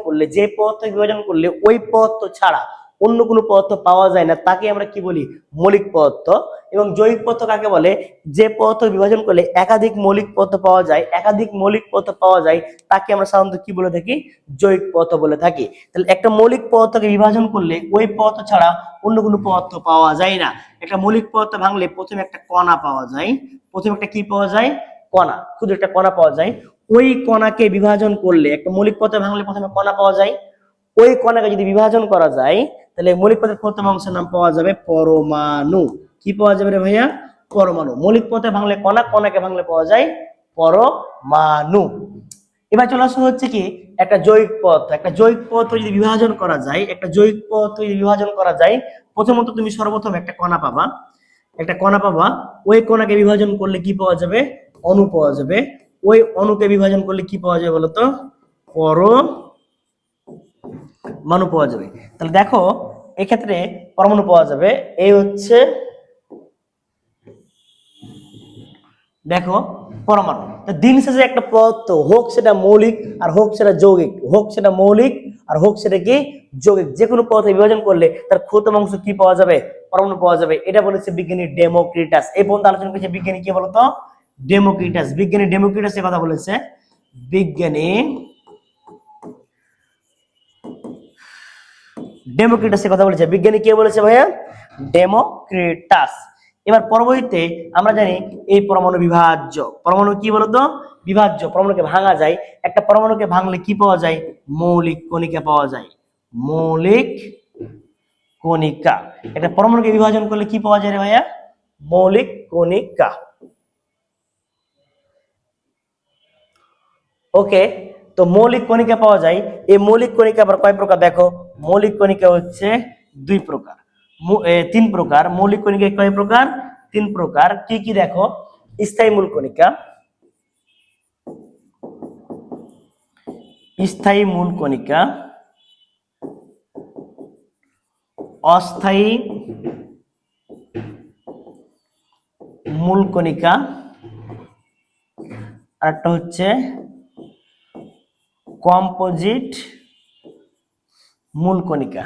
করলে ওই পদার্থ ছাড়া অন্য কোনো পদার্থ পাওয়া যায় না তাকে আমরা কি বলি? মৌলিক পদার্থ। এবং যৌগিক পদার্থ কাকে বলে? যে পদার্থ বিভাজন করলে একাধিক মৌলিক পদার্থ পাওয়া যায়, একাধিক মৌলিক পদার্থ পাওয়া যায় তাকে আমরা সাধারণত কি বলে থাকি? যৌগিক পদার্থ বলে থাকি। তাহলে একটা মৌলিক পদার্থকে বিভাজন করলে ওই পদার্থ ছাড়া অন্য কোনো পদার্থ পাওয়া যায় না। একটা মৌলিক পদার্থ ভাঙলে প্রথমে একটা কণা পাওয়া যায়, প্রথমে একটা কি পাওয়া যায়? কণা, শুধু একটা কণা পাওয়া যায়। ওই কণাকে বিভাজন করলে, একটা মৌলিক পদার্থ ভাঙলে প্রথমে কণা পাওয়া যায়, ওই কণাকে যদি বিভাজন করা যায় তাহলে মৌলিক পদার্থের প্রথম অংশের নাম পাওয়া যাবে পরমাণু। কি পাওয়া যাবে রে ভাইয়া? পরমাণু। মৌলিক পদার্থে ভাঙলে কণা, কণাকে ভাঙলে পাওয়া যায় পরমাণু। এবার চলে আসা হচ্ছে কি একটা যৌগিক পদার্থ। একটা যৌগিক পদার্থ যদি বিভাজন করা যায়, একটা যৌগিক পদার্থ যদি বিভাজন করা যায়, প্রথমত তুমি সর্বপ্রথম একটা কণা পাবা, একটা কণা পাবা। ওই কণাকে বিভাজন করলে কি পাওয়া যাবে? অণু পাওয়া যাবে। ওই অণুকে বিভাজন করলে কি পাওয়া যাবে বলতো? পরমাণু পাওয়া যাবে। তাহলে দেখো এক্ষেত্রে পরমাণু পাওয়া যাবে। এই হচ্ছে দেখো পরমাণু। দিন শেষে একটা পদার্থ হোক সেটা মৌলিক আর হোক সেটা যৌগিক, হোক সেটা মৌলিক আর হোক সেটা কি যৌগিক, যে কোনো পদার্থ বিভাজন করলে তার ক্ষুদ্রতম অংশ কি পাওয়া যাবে? পরমাণু পাওয়া যাবে। এটা বলেছে বিজ্ঞানী ডেমোক্রিটাস। এই পর্যন্ত আলোচনা করেছে বিজ্ঞানী কি বলতো? ডেমোক্রিটাস। বিজ্ঞানী ডেমোক্রিটাস এর কথা বলেছে। বিজ্ঞানী ডেমোক্রিটাসের কথা বলেছে। বিজ্ঞানী কে বলেছে ভাইয়া? ডেমোক্রিটাস। এবার পরবর্তীতে আমরা জানি এই পরমাণু বিভাজ্য। পরমাণু কি বলতো? বিভাজ্য। পরমাণুকে ভাঙা যায়। একটা পরমাণুকে ভাঙলে কি পাওয়া যায়? মৌলিক কণিকা পাওয়া যায়। মৌলিক কণিকা। একটা পরমাণুকে বিভাজন করলে কি পাওয়া যায় রে ভাইয়া? মৌলিক কণিকা। ওকে, তো মৌলিক কণিকা পাওয়া যায়। এই মৌলিক কণিকা আবার কয় প্রকার দেখো? মৌলিক কণিকা হচ্ছে দুই প্রকার, তিন প্রকার। মৌলিক কণিকা কয় প্রকার? তিন প্রকার। কি কি দেখো? স্থায়ী মূল কণিকা, স্থায়ী মূল কণিকা, অস্থায়ী মূল কণিকা, আর একটা হচ্ছে কম্পোজিট মূল কণিকা।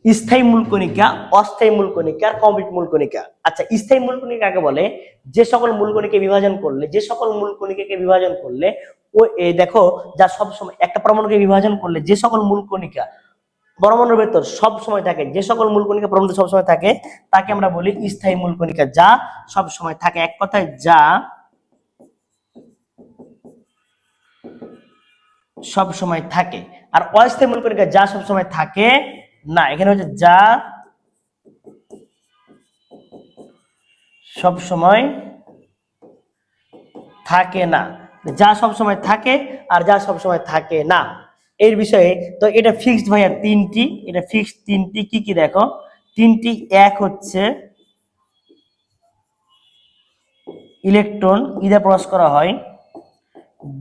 স্থায়ী মূল কণিকা, অস্থায়ী মূল কণিকা, কম্পোজিট মূল কণিকা। আচ্ছা, স্থায়ী মূল কণিকা কাকে বলে? যে সকল মূল কণিকা বিভাজন করলে, যে সকল মূল কণিকাকে বিভাজন করলে ও এই দেখো যা সব সময় একটা পরমাণুকে বিভাজন করলে যে সকল মূল কণিকা পরমাণুর ভেতর সব সময় থাকে, যে সকল মূল কণিকা পরমাণু সব সময় থাকে তাকে আমরা বলি স্থায়ী মূল কণিকা। যা সব সময় থাকে, এক কথায় যা সব সময় থাকে। আর অস্থায়ী মূল কণিকা যা সব সময় থাকে না। এখানে হচ্ছে যা সব সময় থাকে না, যা সব সময় থাকে আর যা সব সময় থাকে না এর বিষয়ে। তো এটা ফিক্সড ভাইয়া তিনটি, এটা ফিক্সড তিনটি। কি কি দেখো? তিনটি। এক হচ্ছে ইলেকট্রন ইদে প্রকাশ করা হয়,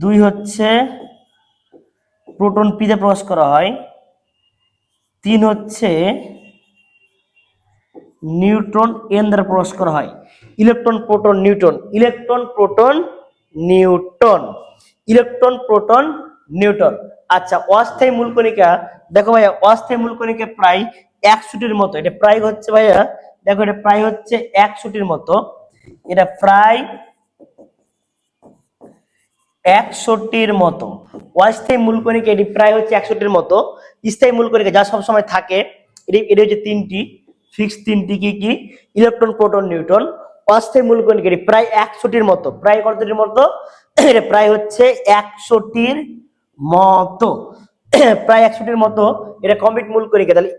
দুই হচ্ছে প্রোটন পিতে প্রকাশ করা হয়, তিন হচ্ছে নিউট্রন এন দ্বারা প্রকাশ করা হয়। Electron proton neutron, electron proton neutron, electron proton neutron. আচ্ছা, অস্থায়ী মূল কণিকা দেখো ভাইয়া, অস্থায়ী মূল কণিকা প্রায় 100টির মতো। এটা প্রায় হচ্ছে ভাইয়া দেখো, এটা প্রায় হচ্ছে 100টির মতো। এটা প্রায় 100টির মতো। অস্থায়ী মূল কণিকা এটি প্রায় হচ্ছে 100টির মতো। স্থায়ী মূল কণিকা যা সব সময় থাকে এটি হচ্ছে তিনটি, ফিক্স তিনটি। কি কি? Electron proton neutron. অস্থায়ী মূল কণিকা এটি প্রায় 100টির মতো। প্রায় কতটির মতো? এটা প্রায় হচ্ছে 100টির মতো। প্রায় 100টির মতো। এটা কমপ্লিট মূল কণিকা। তাহলে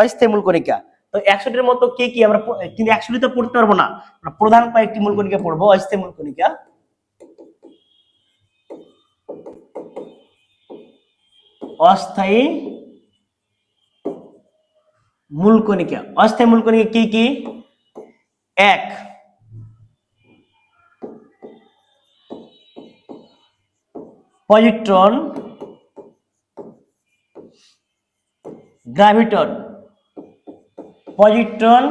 অস্থায়ী মূল কণিকা তো 100টির মতো কি কি আমরা কিন্তু 100টি তো পড়তে পারবো না, প্রধান কয়েকটি মূল কণিকা পড়বো। অস্থায়ী মূল কণিকা, অস্থায়ী মূল কণিকা। অস্থায়ী মূল কণিকা কি কি? এক, পজিট্রন, গ্রাভিটন, পজিট্রন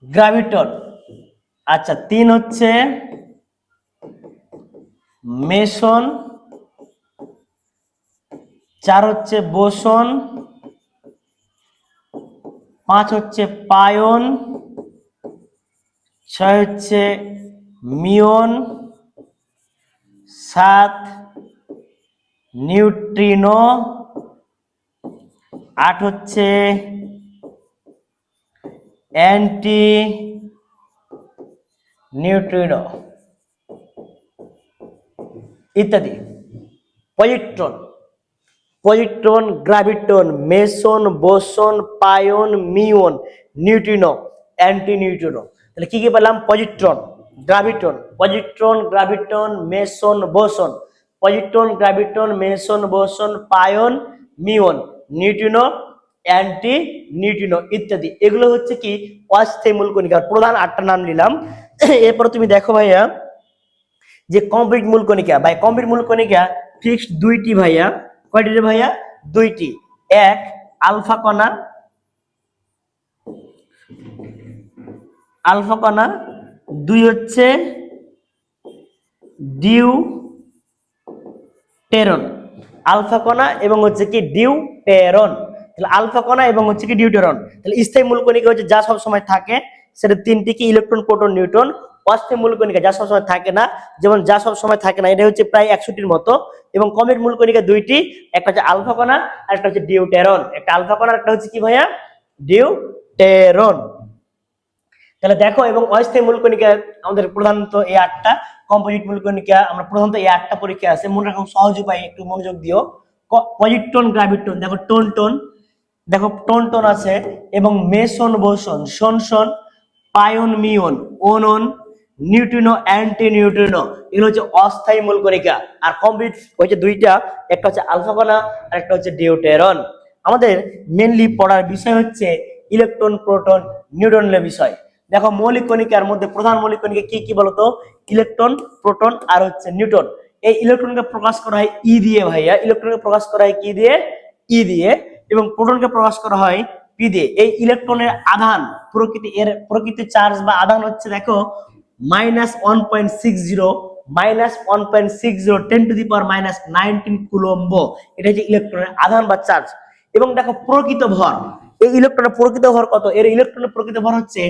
গ্রাভিটন। আচ্ছা, তিন হচ্ছে মেসন, চার হচ্ছে বোসন, 5 হচ্ছে পায়ন, 6 হচ্ছে মিয়ন, 7 নিউট্রিনো, 8 হচ্ছে অ্যান্টি নিউট্রিনো ইত্যাদি। Positron, positron, graviton, meson, boson, pion, muon, neutrino, anti neutrino. তাহলে কি কি পেলাম? Positron, graviton, positron, graviton, meson, boson, positron, graviton, meson, boson, pion, muon, neutrino, anti neutrino ইত্যাদি। এগুলো হচ্ছে কি অস্থায়ী মূলকণিকার প্রধান 8টা নাম নিলাম। এরপর তুমি দেখো ভাইয়া যে কমপ্লিট মূলকণিকা, ভাই কমপ্লিট মূলকণিকা ফিক্সড 2টি ভাইয়া। কয়টি রে ভাইয়া? 2টি। এক আলফা কণা, আলফা কণা, 2 হচ্ছে ডিউটেরন, আলফা কণা এবং হচ্ছে কি ডিউটেরন। তাহলে আলফা কণা এবং হচ্ছে কি ডিউটেরন। তাহলে স্থায়ী মূলকণিকা হচ্ছে যা সব সময় থাকে, সেটা 3টি কি ইলেকট্রন, প্রোটন, নিউট্রন। অস্থায়ী মূলকণিকা যা সব সময় থাকে না, যেমন যা সব সময় থাকে না, এটা হচ্ছে প্রায় 100টির মতো। এবং কমেট মূলকণিকা 2টি, একটা হচ্ছে আলফা কণা আর একটা হচ্ছে ডিউটেরন। একটা আলফা কণা, একটা হচ্ছে কি ভাইয়া? ডিউটেরন। তাহলে দেখো, এবং অস্থায়ী মূলকণিকা আমাদের প্রধানত এই 8টা। কম্পোজিট মূলকণিকা আমরা প্রধানত এই 8টা পরীক্ষা আছে, মনে রাখো সহজ উপায়, একটু মনোযোগ দিও। পজিট্রন, গ্রাভিটন, দেখো টোন টোন, দেখো টোন টোন আছে, এবং মেসন, বোসন, শোন শোন, পায়ন, মিওন, ওনন, নিউট্রিনো, অ্যান্টি নিউট্রিনো, এগুলো হচ্ছে অস্থায়ী মূলকণিকা। আর কমপ্লিট হচ্ছে 2টা, একটা হচ্ছে আলফা কণা আর একটা হচ্ছে ডিউটেরন। আমাদের মেনলি পড়ার বিষয় হচ্ছে ইলেকট্রন, প্রোটন, নিউট্রনের বিষয়। দেখো মৌলিক কণিকার মধ্যে প্রধান মৌলিক কণিকা কি কি বলতো? ইলেকট্রন, প্রোটন আর হচ্ছে নিউট্রন। এই ইলেকট্রনকে প্রকাশ করা হয় ই দিয়ে ভাইয়া, ইলেকট্রনকে প্রকাশ করা হয় কি দিয়ে? ই দিয়ে। এবং প্রোটনকে প্রকাশ করা হয় পি দিয়ে। এই ইলেকট্রনের আধান প্রকৃতি চার্জ বা আধান হচ্ছে দেখো -1.60, -1.60 10⁻⁻19 কুলম্ব। এটা হচ্ছে ইলেকট্রনের আধান বা চার্জ। এবং দেখো প্রকৃত ভর, এই ইলেকট্রনের প্রকৃত ভর কত? এর ইলেকট্রনের প্রকৃত ভর হচ্ছে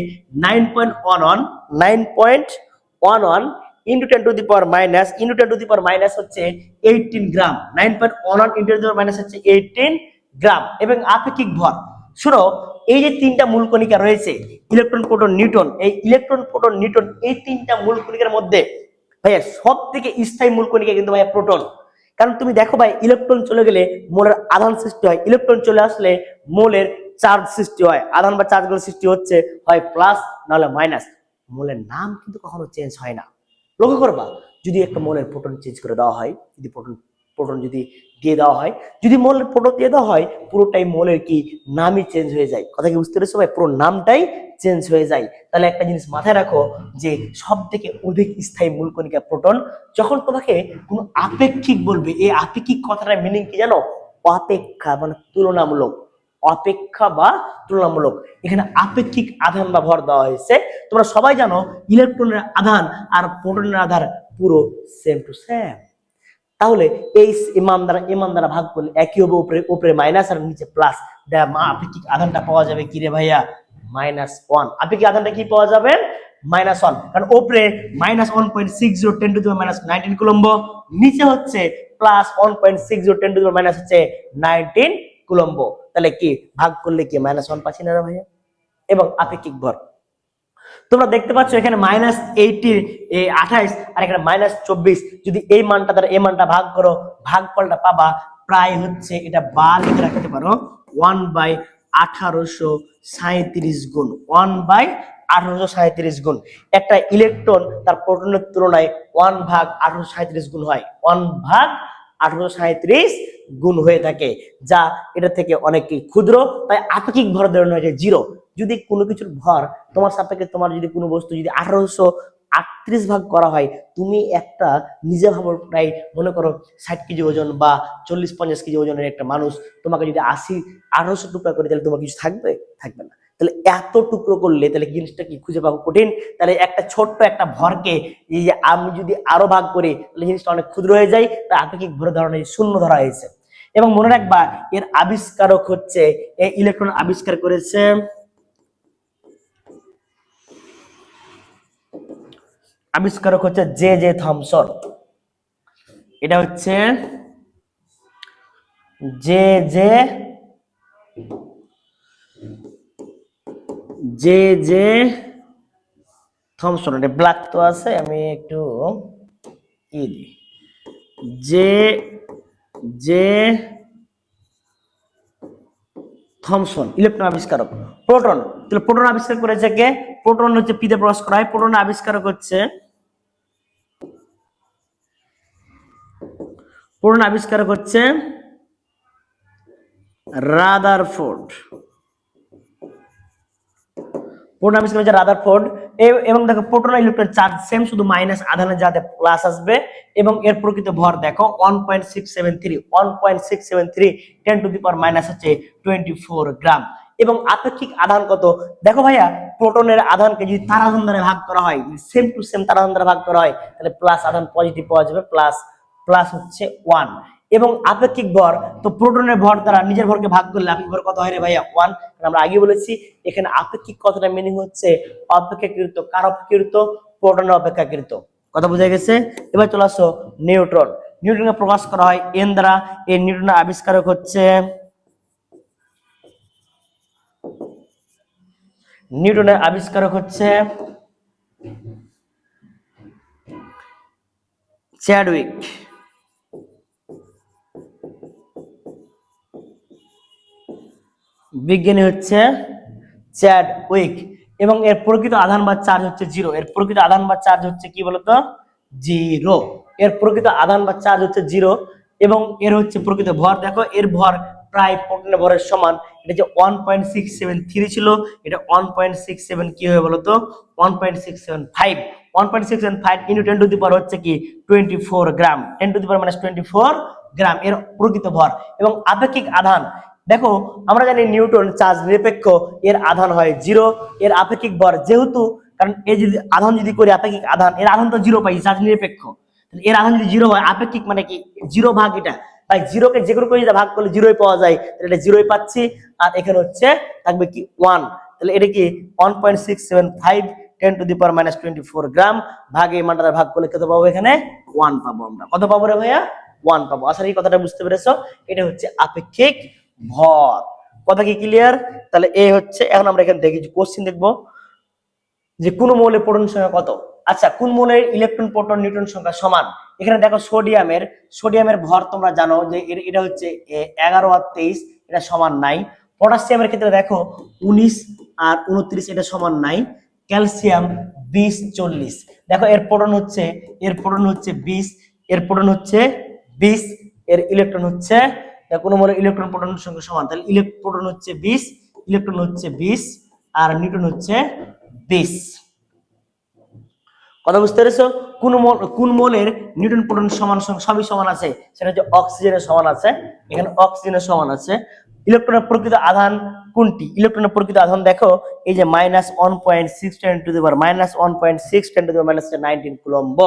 9.11 ইন্টু 10⁻⁻, ইন্টু 10⁻⁻ হচ্ছে 18 গ্রাম। 9.11 ইন্টু 10⁻⁻ হচ্ছে 18 গ্রাম। এবং আপেক্ষিক ভর, শুনো, এই যে 3টা মূলকণিকা রয়েছে, ইলেকট্রন, প্রোটন, নিউট্রন, এই ইলেকট্রন, প্রোটন, নিউট্রন, এই 3টা মূলকণিকার মধ্যে ভাইয়া সব থেকে স্থায়ী মূলকণিকা কিন্তু ভাইয়া প্রোটন। কারণ তুমি দেখো ভাই, ইলেকট্রন চলে গেলে মোলের আধান সৃষ্টি হয়, ইলেকট্রন চলে আসলে মোলের চার্জ সৃষ্টি হয়। আধান বা চার্জগুলো সৃষ্টি হচ্ছে হয় প্লাস নাহলে মাইনাস। মোলের নাম কিন্তু কখনো চেঞ্জ হয় না। লক্ষ্য করবা, যদি একটা মোলের প্রোটন চেঞ্জ করে দেওয়া হয়, যদি প্রোটন যদি দিয়ে দেওয়া হয়, যদি মোলের প্রোটন দিয়ে দেওয়া হয়, পুরোটাই মোলের কি নামই চেঞ্জ হয়ে যায়। কথা কি বুঝতে পেরেছো ভাই? পুরো নামটাই চেঞ্জ হয়ে যায়। তাহলে একটা জিনিস মাথায় রাখো যে সব থেকে অধিক স্থায়ী মূলকণিকা প্রোটন। যখন তোমাকে কোনো আপেক্ষিক বলবে, এই আপেক্ষিক কথাটার মিনিং কি জানো? অপেক্ষা মানে তুলনামূলক, অপেক্ষা বা তুলনামূলক। এখানে আপেক্ষিক আধান বা ভর দেওয়া হয়েছে। তোমরা সবাই জানো ইলেকট্রনের আধান আর প্রোটনের আধান পুরো সেম টু সেম। তাহলে এই ইমান দ্বারা ভাগ করলে একই হবে, উপরে উপরে মাইনাস আর নিচে প্লাস। আপেক্ষিক আধানটা পাওয়া যাবে কি রে ভাইয়া? -1। আপেক্ষিক আধানটা কি পাওয়া যাবে? -1, কারণ উপরে -1.60 10⁻⁻19 কুলম্ব, নিচে হচ্ছে +1.60 10⁻⁻ হচ্ছে 19 কুলম্ব। তাহলে কি ভাগ করলে কি -1 পাচ্ছি না রে ভাইয়া? এবং আপেক্ষিক ভর তোমরা দেখতে পাচ্ছ এখানে -28 আর এখানে -24। যদি এই মানটা দ্বারা এই মানটা ভাগ করো, ভাগফলটা পাবা প্রায় হচ্ছে, এটা লিখে রাখতে পারো 1/1837 গুণ, 1/1837 গুণ। একটা ইলেকট্রন তার প্রোটনের তুলনায় 1/1837 গুণ হয়, 1/1837 গুণ হয়ে থাকে, যা এটা থেকে অনেকই ক্ষুদ্র। তাই আপেক্ষিক ভর ধরে নেওয়া যায় 0। যদি কোনো কিছুর ভর তোমার সাপেক্ষে, তোমার যদি কোনো বস্তু যদি 1838 ভাগ করা হয়, তুমি একটা নিজে ভাবো, প্রায় মনে করো 60 কেজি ওজন বা 40-50 কেজি ওজনের একটা মানুষ, তোমাকে যদি 1800 টুকরা করে, তাহলে তোমার কিছু থাকবে? থাকবে না। তাহলে এত টুকরো করলে তাহলে জিনিসটা কি খুঁজে পাবো কঠিন। তাহলে একটা ছোট্ট একটা ভরকে এই যে আমি যদি আরো ভাগ করি, তাহলে জিনিসটা অনেক ক্ষুদ্র হয়ে যায়। তাই আপেক্ষিক ভর ধরনের 0 ধরা হয়েছে। এবং মনে রাখবা, এর আবিষ্কারক হচ্ছে, এই ইলেকট্রন আবিষ্কার করেছে আবিষ্কারক হচ্ছে জে জে থমসন। এটা হচ্ছে J J J J Thomson. এটা ব্ল্যাক তো আছে, আমি একটু দিই জে জে থমসন ইলেকট্রন আবিষ্কারক। প্রোটন, তাহলে প্রোটন আবিষ্কার করেছে কে? প্রোটন হচ্ছে পিতে প্রকাশ করা হয়। প্রোটন আবিষ্কারক হচ্ছে রাদারফোর্ড। প্রোটন আবিষ্কার হচ্ছে রাদারফোর্ড। এবং দেখো প্রোটন আর ইলেকট্রন চার্জ সেম, শুধু মাইনাস আধানের যাতে প্লাস আসবে। এবং এর প্রকৃত ভর দেখো 1.673 1.673 10 টু দি পাওয়ার মাইনাস হচ্ছে 24 গ্রাম। এবং আপেক্ষিক আধান কত? দেখো ভাইয়া, প্রোটনের আধানকে যদি তার আধান দ্বারা ভাগ করা হয়, সেম টু সেম তার আধান দ্বারা ভাগ করা হয়, তাহলে প্লাস আধান পজিটিভ পাওয়া যাবে, প্লাস প্লাস হচ্ছে 1। এবং আপেক্ষিক ভর, তো প্রোটনের ভর দ্বারা নিজের ভরকে ভাগ করলে আপেক্ষিক ভর কত হয় রে ভাইয়া? 1। আমরা আগে বলেছি এখানে আপেক্ষিক কথাটা মিনিং হচ্ছে অপেক্ষাকৃত। কার অপেক্ষাকৃত? প্রোটনের অপেক্ষাকৃত। কথা বোঝা গেছে? এবার চলে আসো নিউট্রন। নিউটনকে প্রকাশ করা হয় এন দ্বারা। এই নিউটনের আবিষ্কারক হচ্ছে চ্যাডউইক। বিজ্ঞানী হচ্ছে চ্যাডউইক। এবং এর প্রকৃত আধান বা চার্জ হচ্ছে জিরো। এর প্রকৃত আধান বা চার্জ হচ্ছে কি বলতো? জিরো। এর প্রকৃত আধান বা চার্জ হচ্ছে জিরো। এবং এর হচ্ছে প্রকৃত ভর, দেখো এর ভর প্রায় প্রোটনের ভরের সমান। এটা যে 1.673 ছিল, এটা 1.67 কি হবে বলতো? 1.675। 1.675 ইন্টু 10 টু দি পাওয়ার হচ্ছে কি 24 গ্রাম। 10 টু দি পাওয়ার মাইনাস 24 গ্রাম এর প্রকৃত ভর। এবং আপেক্ষিক আধান, দেখো আমরা জানি নিউটন চার্জ নিরপেক্ষ, এর আধান হয় জিরো। এর আপেক্ষিক ভর যেহেতু, কারণ এই যদি আধান যদি করি আপেক্ষিক আধান, এর আধান তো জিরো পাই, চার্জ নিরপেক্ষ। এর আধান যদি জিরো হয়, আপেক্ষিক মানে কি? জিরো ভাগ এটা, তাই জিরোকে যে কোনো করে ভাগ করলে জিরোই পাওয়া যায়, এটা জিরোই পাচ্ছি। আর এখানে হচ্ছে থাকবে কি 1। তাহলে এটা কি 1.675 10 টু দি পাওয়ার মাইনাস 24 গ্রাম ভাগে এই মানটা ভাগ করলে কত পাবো? এখানে 1 পাবো। আমরা কত পাবো রে ভাইয়া? 1 পাবো। আসলে এই কথাটা বুঝতে পেরেছো? এটা হচ্ছে আপেক্ষিক ভর। কথা কি ক্লিয়ার? তাহলে এই হচ্ছে, এখন আমরা এখানে দেখি কোশ্চেন দেখবো যে কোন মৌলের প্রোটন সংখ্যা কত। আচ্ছা, কোন মৌলের ইলেকট্রন প্রোটন নিউট্রন সংখ্যা সমান? এখানে দেখো সোডিয়ামের ভর তোমরা জানো যে এটা হচ্ছে 11 আর 23, এটা সমান নাই। পটাশিয়ামের ক্ষেত্রে দেখো 19 আর 29, এটা সমান নাই। ক্যালসিয়াম 20 40, দেখো এর প্রোটন হচ্ছে 20, এর প্রোটন হচ্ছে 20, এর ইলেকট্রন হচ্ছে, কোন মৌলের ইলেকট্রন প্রোটন সংখ্যা সমান, তাহলে প্রোটন হচ্ছে 20, ইলেকট্রন হচ্ছে 20 আর নিউট্রন হচ্ছে 20। কথা বুঝতে পেরেছো? কোন মোলের নিউটন প্রোটন সমান সবই সমান আছে, সেটা হচ্ছে অক্সিজেনের সমান আছে। এখানে অক্সিজেনের সমান আছে। ইলেকট্রনের প্রকৃত আধান কোনটি? ইলেকট্রনের প্রকৃত আধান দেখো এই যে -1.6 10 to the power -1.6 10 to the power -19 coulomb.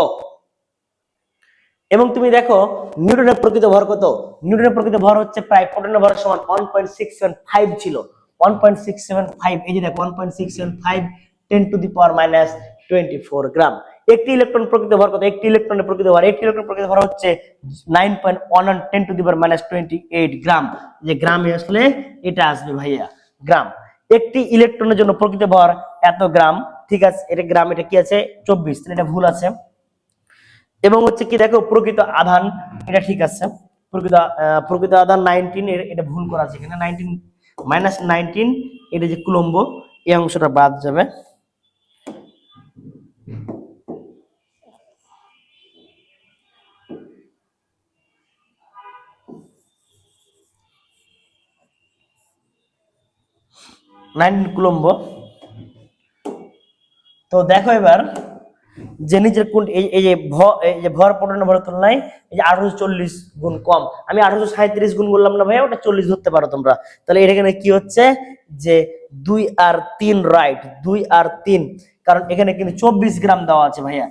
এবং তুমি দেখো নিউটনের প্রকৃত ভর কত? নিউটনের প্রকৃত ভর হচ্ছে প্রায় প্রোটনের ভরের সমান 1.675 ছিল। 1.675, এই যে দেখো 1.675 10 টু দি পাওয়ার -24 গ্রাম। একটি ইলেকট্রন প্রকৃত ভর কত? একটি ইলেকট্রনের প্রকৃত ভর হচ্ছে 9.11 10 টু দি পাওয়ার -28 গ্রাম। যে গ্রামে আসলে এটা আসবে ভাইয়া, গ্রাম। একটি ইলেকট্রনের জন্য প্রকৃত ভর এত গ্রাম, ঠিক আছে? এটা গ্রাম, এটা কি আছে 24, তাহলে এটা ভুল আছে। এবং হচ্ছে কি দেখো প্রকৃত আধান, এটা ঠিক আছে। প্রকৃত আধান 19, এটা ভুল করা আছে এখানে। 19 এটা যে কুলম্ব, এই অংশটা বাদ যাবে। কুলম্ব। তো দেখো এবার যে নিজের কোন এই যে ভর প্রোটনের ভরের তুলনায় এই যে 1840 গুণ কম। আমি 1837 গুণ বললাম না ভাইয়া, ওটা 40 ধরতে পারো তোমরা। তাহলে এখানে কি হচ্ছে যে 2 আর 3 রাইট, 2 আর 3, কারণ এখানে কিন্তু 24 গ্রাম দেওয়া আছে ভাইয়া।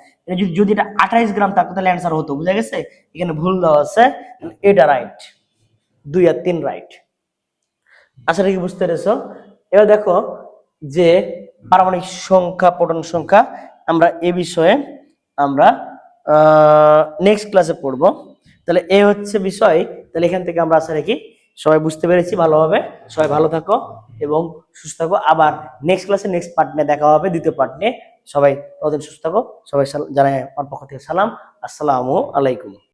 যদি এটা 28 গ্রাম থাকতো তাহলে অ্যান্সার হতো, বুঝা গেছে? এখানে ভুল দেওয়া আছে, এটা রাইট, 2 আর 3 রাইট। আশা কি বুঝতে পেরেছো? এবার দেখো যে পারমাণবিক সংখ্যা, প্রোটন সংখ্যা, আমরা এ বিষয়ে আমরা নেক্সট ক্লাসে পড়বো। তাহলে এই হচ্ছে বিষয়। তাহলে এখান থেকে আমরা আশা রাখি সবাই বুঝতে পেরেছি ভালোভাবে। সবাই ভালো থাকো এবং সুস্থ থাকো। আবার নেক্সট ক্লাসে নেক্সট পার্ট নিয়ে দেখা হবে, দ্বিতীয় পার্ট নিয়ে। সবাই ততদিন সুস্থ থাকো। সবাই জানাই আমার পক্ষ থেকে সালাম। আসসালামু আলাইকুম।